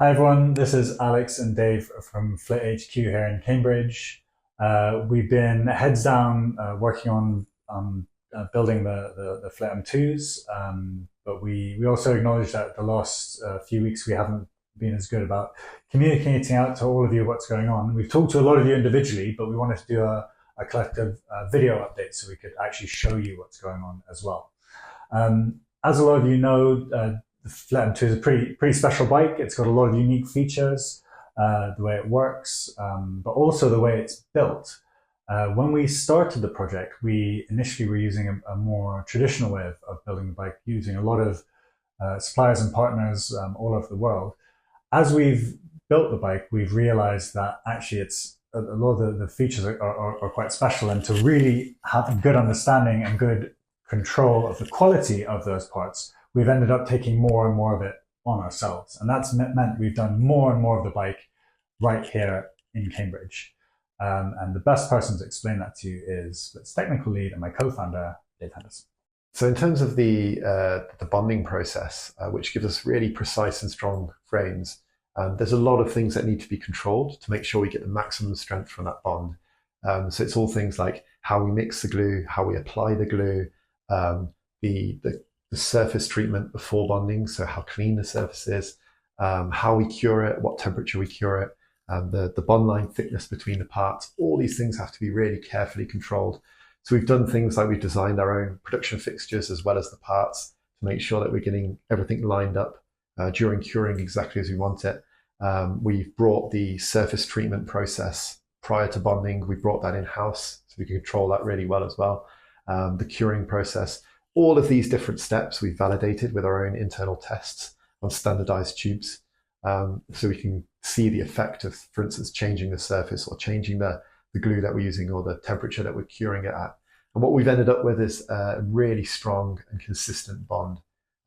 Hi everyone, this is Alex and Dave from FLIT HQ here in Cambridge. We've been heads down working on building the FLIT M2s, but we also acknowledge that the last few weeks we haven't been as good about communicating out to all of you what's going on. We've talked to a lot of you individually, but we wanted to do a collective video update so we could actually show you what's going on as well. As a lot of you know, the FLIT M2 is a pretty special bike. It's got a lot of unique features, the way it works, but also the way it's built. When we started the project, we initially were using a more traditional way of building the bike, using a lot of suppliers and partners all over the world. As we've built the bike, we've realized that actually it's a lot of the features are quite special, and to really have a good understanding and good control of the quality of those parts, we've ended up taking more and more of it on ourselves. And that's meant we've done more and more of the bike right here in Cambridge. And the best person to explain that to you is its technical lead and my co-founder, Dave Henderson. So in terms of the bonding process, which gives us really precise and strong frames, there's a lot of things that need to be controlled to make sure we get the maximum strength from that bond. So it's all things like how we mix the glue, how we apply the glue, the surface treatment before bonding, so how clean the surface is, how we cure it, what temperature we cure it, the bond line thickness between the parts. All these things have to be really carefully controlled. So we've done things like we've designed our own production fixtures as well as the parts to make sure that we're getting everything lined up during curing exactly as we want it. We've brought the surface treatment process prior to bonding. We brought that in-house so we can control that really well as well. The curing process. All of these different steps we've validated with our own internal tests on standardized tubes. So we can see the effect of, for instance, changing the surface or changing the glue that we're using or the temperature that we're curing it at. And what we've ended up with is a really strong and consistent bond.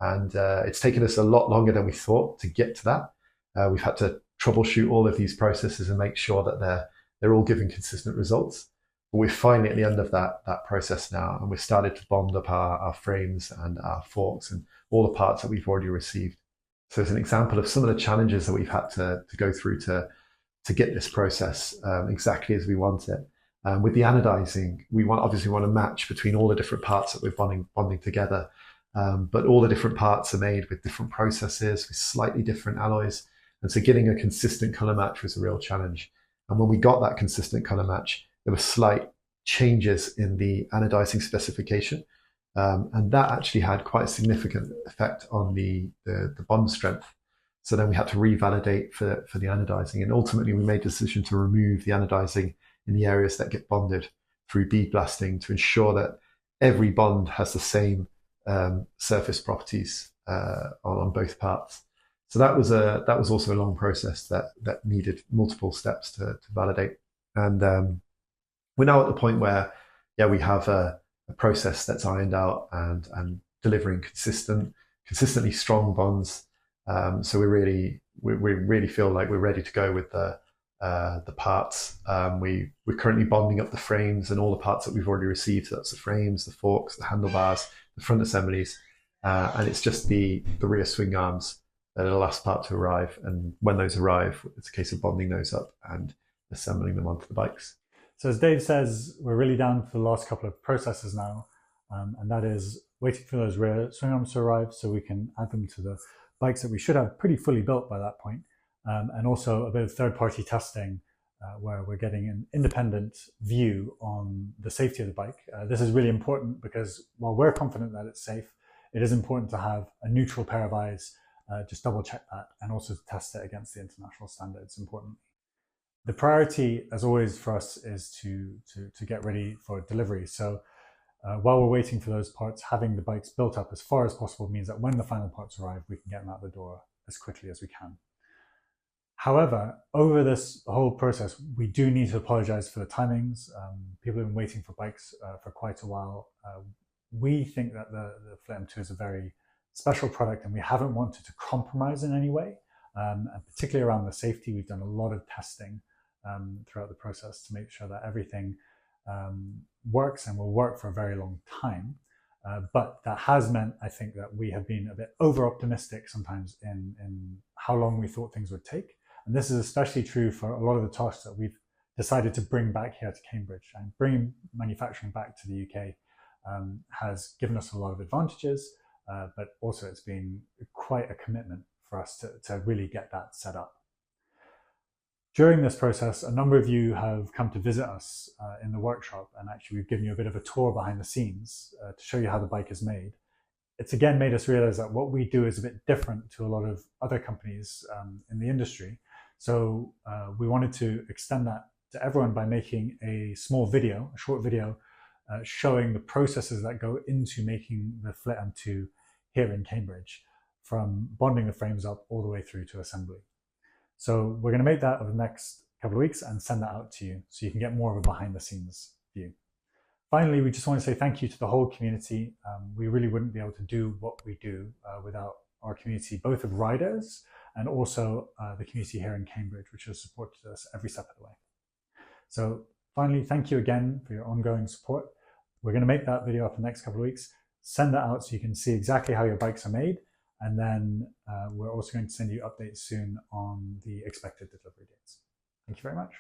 And it's taken us a lot longer than we thought to get to that. We've had to troubleshoot all of these processes and make sure that they're all giving consistent results. But we're finally at the end of that process now, and we've started to bond up our frames and our forks and all the parts that we've already received. So it's an example of some of the challenges that we've had to go through to get this process exactly as we want it. With the anodizing, we obviously want to match between all the different parts that we're bonding together. But all the different parts are made with different processes, with slightly different alloys. And so getting a consistent color match was a real challenge. And when we got that consistent color match, there were slight changes in the anodizing specification. And that actually had quite a significant effect on the bond strength. So then we had to revalidate for the anodizing. And ultimately, we made the decision to remove the anodizing in the areas that get bonded through bead blasting to ensure that every bond has the same surface properties on both parts. So that was also a long process that needed multiple steps to validate. And we're now at the point where, we have a process that's ironed out and delivering consistently strong bonds. So we really feel like we're ready to go with the parts. We're currently bonding up the frames and all the parts that we've already received. So that's the frames, the forks, the handlebars, the front assemblies, and it's just the rear swing arms that are the last part to arrive. And when those arrive, it's a case of bonding those up and assembling them onto the bikes. So as Dave says, we're really down to the last couple of processes now, and that is waiting for those rear swing arms to arrive so we can add them to the bikes that we should have pretty fully built by that point, and also a bit of third-party testing where we're getting an independent view on the safety of the bike. This is really important because while we're confident that it's safe, it is important to have a neutral pair of eyes, just double check that, and also to test it against the international standards importantly. The priority, as always, for us is to get ready for delivery. So while we're waiting for those parts, having the bikes built up as far as possible means that when the final parts arrive, we can get them out the door as quickly as we can. However, over this whole process, we do need to apologize for the timings. People have been waiting for bikes for quite a while. We think that the FLIT M2 is a very special product, and we haven't wanted to compromise in any way. And particularly around the safety, we've done a lot of testing throughout the process to make sure that everything works and will work for a very long time. But that has meant, I think, that we have been a bit over-optimistic sometimes in how long we thought things would take. And this is especially true for a lot of the tasks that we've decided to bring back here to Cambridge. And bringing manufacturing back to the UK has given us a lot of advantages, but also it's been quite a commitment for us to really get that set up. During this process, a number of you have come to visit us in the workshop, and actually we've given you a bit of a tour behind the scenes to show you how the bike is made. It's again made us realize that what we do is a bit different to a lot of other companies in the industry. So we wanted to extend that to everyone by making a small video, a short video, showing the processes that go into making the FLIT M2 here in Cambridge, from bonding the frames up all the way through to assembly. So we're going to make that over the next couple of weeks and send that out to you so you can get more of a behind the scenes view. Finally, we just want to say thank you to the whole community. We really wouldn't be able to do what we do without our community, both of riders and also the community here in Cambridge, which has supported us every step of the way. So finally, thank you again for your ongoing support. We're going to make that video up in the next couple of weeks, send that out so you can see exactly how your bikes are made. And then we're also going to send you updates soon on the expected delivery dates. Thank you very much.